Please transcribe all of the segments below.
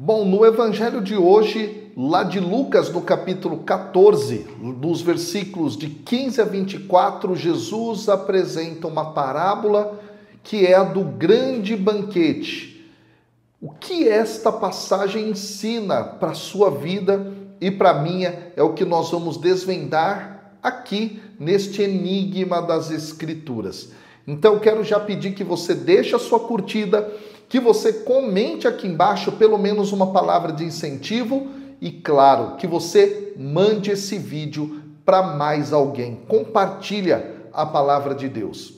Bom, no evangelho de hoje, lá de Lucas, no capítulo 14, dos versículos de 15 a 24, Jesus apresenta uma parábola que é a do grande banquete. O que esta passagem ensina para a sua vida e para a minha é o que nós vamos desvendar aqui neste enigma das Escrituras. Então, eu quero já pedir que você deixe a sua curtida, que você comente aqui embaixo pelo menos uma palavra de incentivo e, claro, que você mande esse vídeo para mais alguém. Compartilha a palavra de Deus.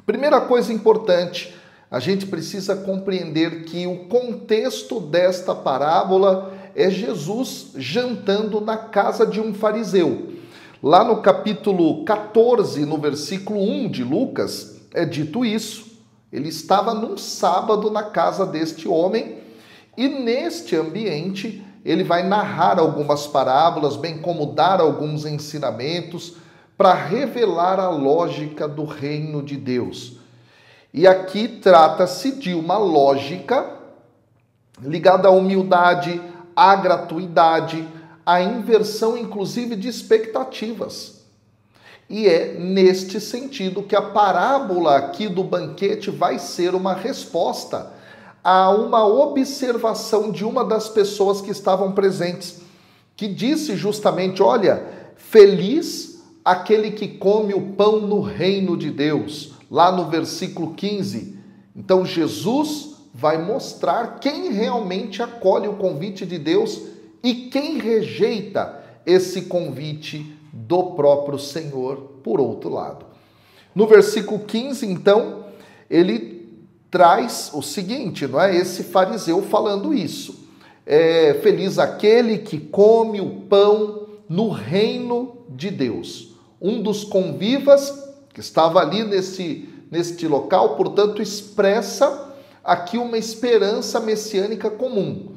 Primeira coisa importante, a gente precisa compreender que o contexto desta parábola é Jesus jantando na casa de um fariseu. Lá no capítulo 14, no versículo 1 de Lucas, é dito isso. Ele estava num sábado na casa deste homem e neste ambiente ele vai narrar algumas parábolas, bem como dar alguns ensinamentos para revelar a lógica do reino de Deus. E aqui trata-se de uma lógica ligada à humildade, à gratuidade, à inversão inclusive de expectativas. E é neste sentido que a parábola aqui do banquete vai ser uma resposta a uma observação de uma das pessoas que estavam presentes, que disse justamente, olha, feliz aquele que come o pão no reino de Deus, lá no versículo 15. Então Jesus vai mostrar quem realmente acolhe o convite de Deus e quem rejeita esse convite do próprio Senhor, por outro lado. No versículo 15, então, ele traz o seguinte, não é? Esse fariseu falando isso. Feliz aquele que come o pão no reino de Deus. Um dos convivas que estava ali neste local, portanto, expressa aqui uma esperança messiânica comum,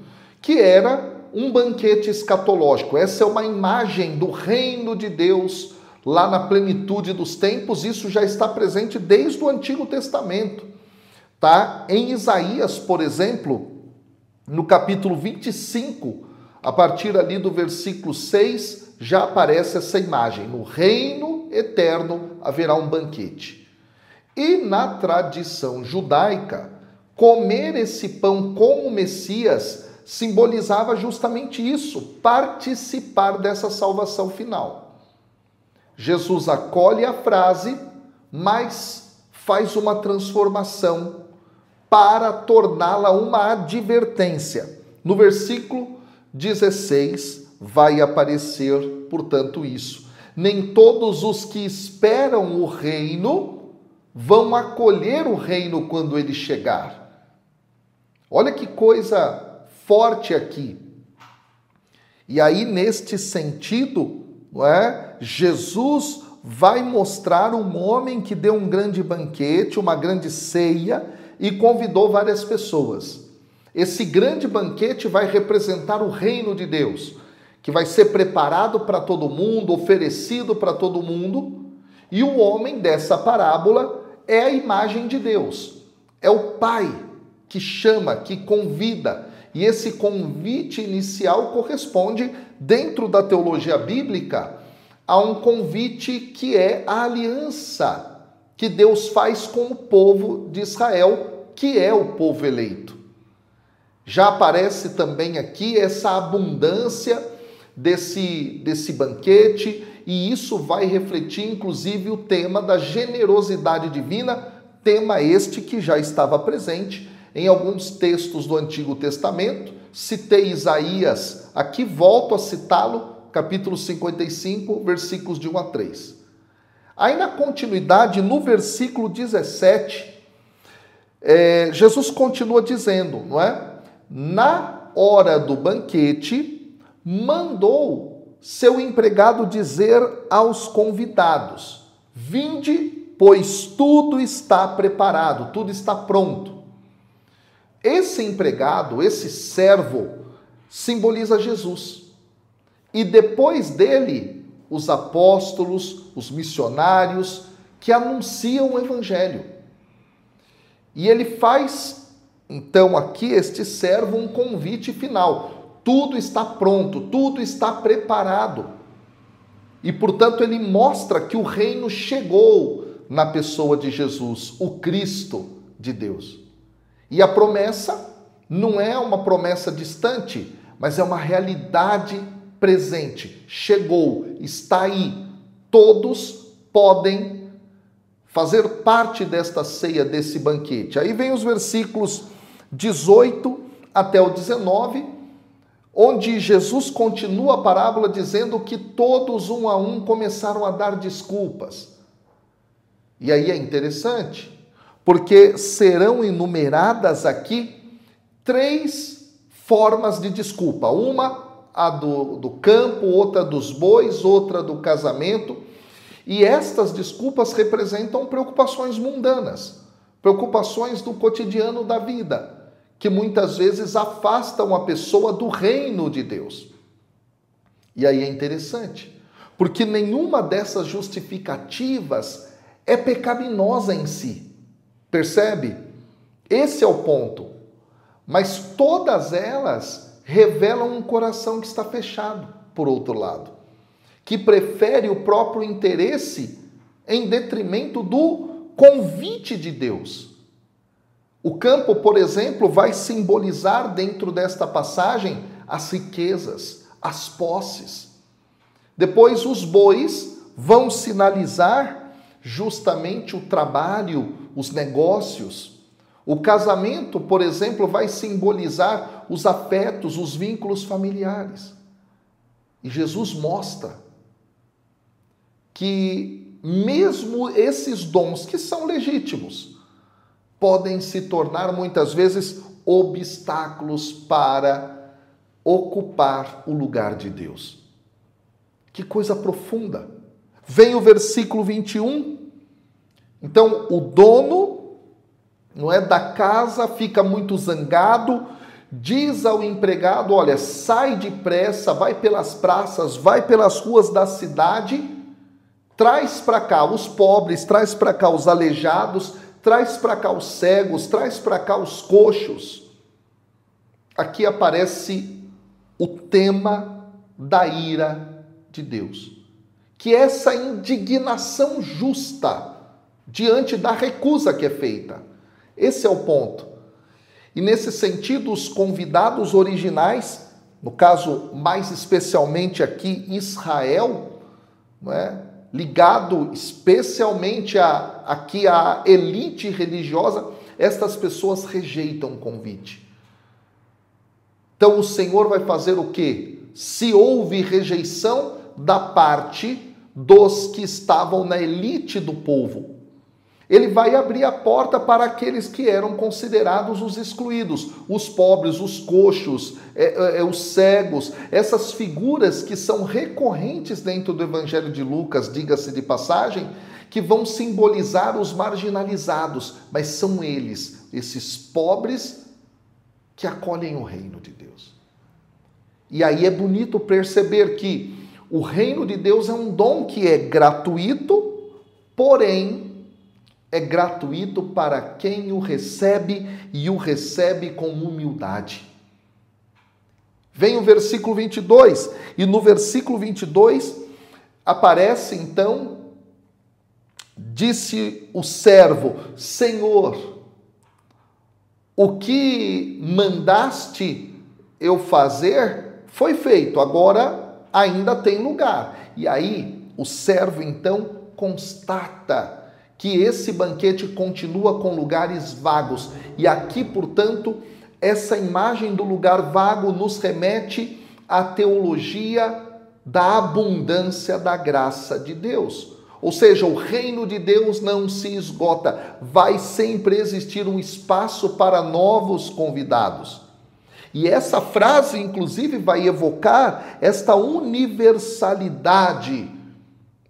que era um banquete escatológico. Essa é uma imagem do reino de Deus lá na plenitude dos tempos. Isso já está presente desde o Antigo Testamento, tá? Em Isaías, por exemplo, no capítulo 25, a partir ali do versículo 6, já aparece essa imagem. No reino eterno haverá um banquete. E na tradição judaica, comer esse pão com o Messias simbolizava justamente isso, participar dessa salvação final. Jesus acolhe a frase, mas faz uma transformação para torná-la uma advertência. No versículo 16 vai aparecer, portanto, isso. Nem todos os que esperam o reino vão acolher o reino quando ele chegar. Olha que coisa forte aqui. E aí, neste sentido, não é? Jesus vai mostrar um homem que deu um grande banquete, uma grande ceia e convidou várias pessoas. Esse grande banquete vai representar o reino de Deus, que vai ser preparado para todo mundo, oferecido para todo mundo, e o homem dessa parábola é a imagem de Deus. É o Pai que chama, que convida. E esse convite inicial corresponde, dentro da teologia bíblica, a um convite que é a aliança que Deus faz com o povo de Israel, que é o povo eleito. Já aparece também aqui essa abundância desse banquete, e isso vai refletir, inclusive, o tema da generosidade divina, tema este que já estava presente em alguns textos do Antigo Testamento. Citei Isaías, aqui volto a citá-lo, capítulo 55, versículos de 1 a 3. Aí na continuidade, no versículo 17, Jesus continua dizendo, não é? Na hora do banquete, mandou seu empregado dizer aos convidados, vinde, pois tudo está preparado, tudo está pronto. Esse empregado, esse servo, simboliza Jesus. E depois dele, os apóstolos, os missionários, que anunciam o evangelho. E ele faz então aqui este servo um convite final. Tudo está pronto, tudo está preparado. E, portanto, ele mostra que o reino chegou na pessoa de Jesus, o Cristo de Deus. E a promessa não é uma promessa distante, mas é uma realidade presente. Chegou, está aí. Todos podem fazer parte desta ceia, desse banquete. Aí vem os versículos 18 até o 19, onde Jesus continua a parábola dizendo que todos, um a um, começaram a dar desculpas. E aí é interessante, porque serão enumeradas aqui 3 formas de desculpa. Uma, a do campo, outra dos bois, outra do casamento. E estas desculpas representam preocupações mundanas, preocupações do cotidiano da vida, que muitas vezes afastam a pessoa do reino de Deus. E aí é interessante, porque nenhuma dessas justificativas é pecaminosa em si. Percebe? Esse é o ponto. Mas todas elas revelam um coração que está fechado, por outro lado, que prefere o próprio interesse em detrimento do convite de Deus. O campo, por exemplo, vai simbolizar dentro desta passagem as riquezas, as posses. Depois, os bois vão sinalizar justamente o trabalho, os negócios. O casamento, por exemplo, vai simbolizar os afetos, os vínculos familiares. E Jesus mostra que mesmo esses dons, que são legítimos, podem se tornar muitas vezes obstáculos para ocupar o lugar de Deus. Que coisa profunda! Vem o versículo 21. Então, o dono, não é, da casa fica muito zangado, diz ao empregado: olha, sai depressa, vai pelas praças, vai pelas ruas da cidade, traz para cá os pobres, traz para cá os aleijados, traz para cá os cegos, traz para cá os coxos. Aqui aparece o tema da ira de Deus, que é essa indignação justa diante da recusa que é feita. Esse é o ponto. E nesse sentido, os convidados originais, no caso mais especialmente aqui Israel, não é? Ligado especialmente aqui à elite religiosa, estas pessoas rejeitam o convite. Então o Senhor vai fazer o quê? Se houve rejeição da parte dos que estavam na elite do povo, ele vai abrir a porta para aqueles que eram considerados os excluídos, os pobres, os coxos, os cegos, essas figuras que são recorrentes dentro do Evangelho de Lucas, diga-se de passagem, que vão simbolizar os marginalizados, mas são eles, esses pobres, que acolhem o reino de Deus. E aí é bonito perceber que o reino de Deus é um dom que é gratuito, porém é gratuito para quem o recebe e o recebe com humildade. Vem o versículo 22, e no versículo 22 aparece então: disse o servo: Senhor, o que mandaste eu fazer foi feito, agora ainda tem lugar. E aí o servo então constata que esse banquete continua com lugares vagos. E aqui, portanto, essa imagem do lugar vago nos remete à teologia da abundância da graça de Deus. Ou seja, o reino de Deus não se esgota, vai sempre existir um espaço para novos convidados. E essa frase, inclusive, vai evocar esta universalidade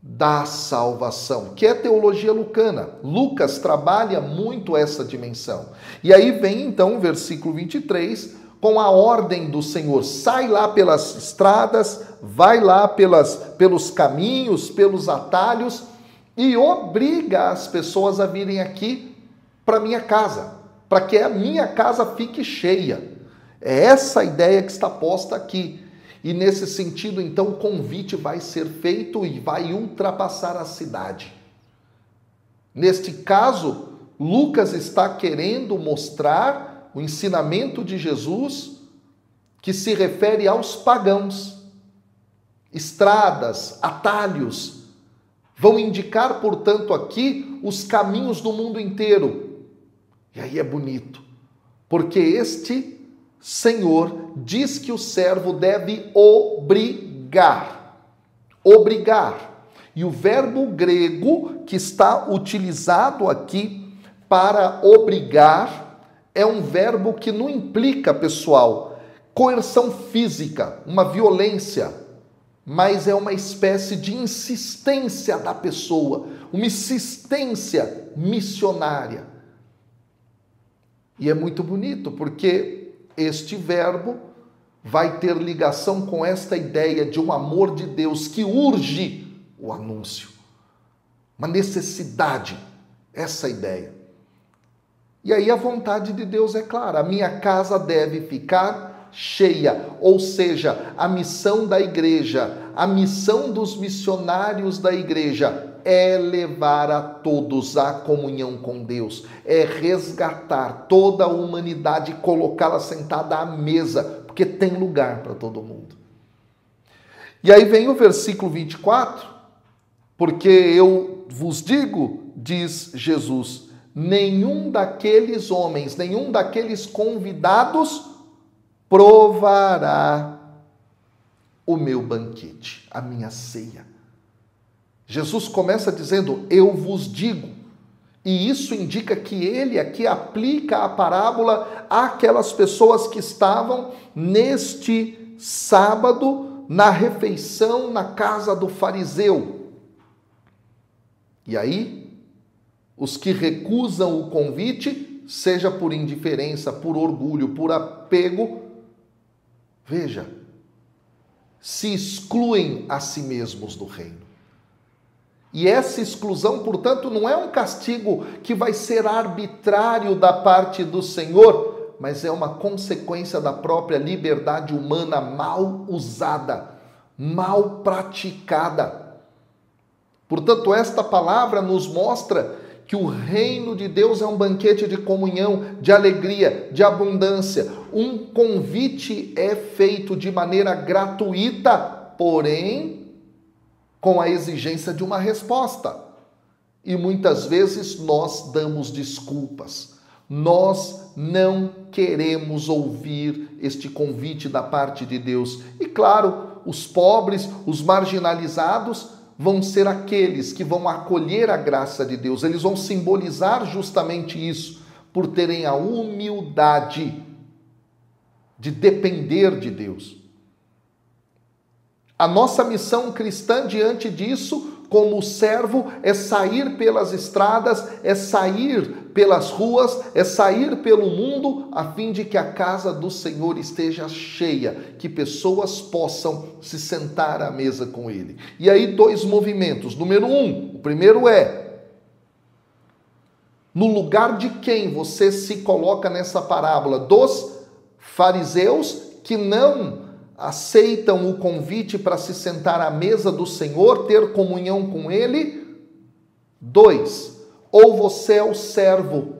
da salvação, que é teologia lucana. Lucas trabalha muito essa dimensão. E aí vem então o versículo 23 com a ordem do Senhor: sai lá pelas estradas, vai lá pelos caminhos, pelos atalhos, e obriga as pessoas a virem aqui para minha casa, para que a minha casa fique cheia. É essa a ideia que está posta aqui. E nesse sentido, então, o convite vai ser feito e vai ultrapassar a cidade. Neste caso, Lucas está querendo mostrar o ensinamento de Jesus que se refere aos pagãos. Estradas, atalhos, vão indicar, portanto, aqui os caminhos do mundo inteiro. E aí é bonito, porque este Senhor diz que o servo deve obrigar. Obrigar. E o verbo grego que está utilizado aqui para obrigar é um verbo que não implica, pessoal, coerção física, uma violência, mas é uma espécie de insistência da pessoa, uma insistência missionária. E é muito bonito, porque este verbo vai ter ligação com esta ideia de um amor de Deus que urge o anúncio. Uma necessidade, essa ideia. E aí a vontade de Deus é clara, a minha casa deve ficar cheia, ou seja, a missão da igreja, a missão dos missionários da igreja é levar a todos à comunhão com Deus, é resgatar toda a humanidade e colocá-la sentada à mesa, porque tem lugar para todo mundo. E aí vem o versículo 24, porque eu vos digo, diz Jesus, nenhum daqueles homens, nenhum daqueles convidados provará o meu banquete, a minha ceia. Jesus começa dizendo, eu vos digo, e isso indica que ele aqui aplica a parábola àquelas pessoas que estavam neste sábado na refeição na casa do fariseu. E aí, os que recusam o convite, seja por indiferença, por orgulho, por apego, veja, se excluem a si mesmos do reino. E essa exclusão, portanto, não é um castigo que vai ser arbitrário da parte do Senhor, mas é uma consequência da própria liberdade humana mal usada, mal praticada. Portanto, esta palavra nos mostra que o reino de Deus é um banquete de comunhão, de alegria, de abundância. Um convite é feito de maneira gratuita, porém com a exigência de uma resposta. E muitas vezes nós damos desculpas. Nós não queremos ouvir este convite da parte de Deus. E claro, os pobres, os marginalizados, vão ser aqueles que vão acolher a graça de Deus. Eles vão simbolizar justamente isso, por terem a humildade de depender de Deus. A nossa missão cristã diante disso, como servo, é sair pelas estradas, é sair pelas ruas, é sair pelo mundo, a fim de que a casa do Senhor esteja cheia, que pessoas possam se sentar à mesa com Ele. E aí 2 movimentos. Número 1, o primeiro é, no lugar de quem você se coloca nessa parábola? Dos fariseus que não aceitam o convite para se sentar à mesa do Senhor, ter comunhão com Ele. 2, ou você é o servo,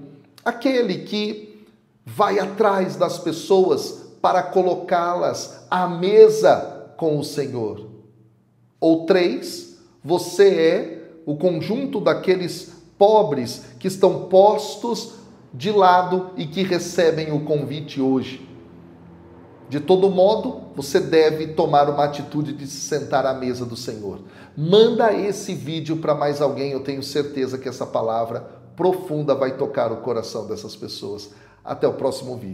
aquele que vai atrás das pessoas para colocá-las à mesa com o Senhor. Ou 3, você é o conjunto daqueles pobres que estão postos de lado e que recebem o convite hoje. De todo modo, você deve tomar uma atitude de se sentar à mesa do Senhor. Manda esse vídeo para mais alguém, eu tenho certeza que essa palavra profunda vai tocar o coração dessas pessoas. Até o próximo vídeo.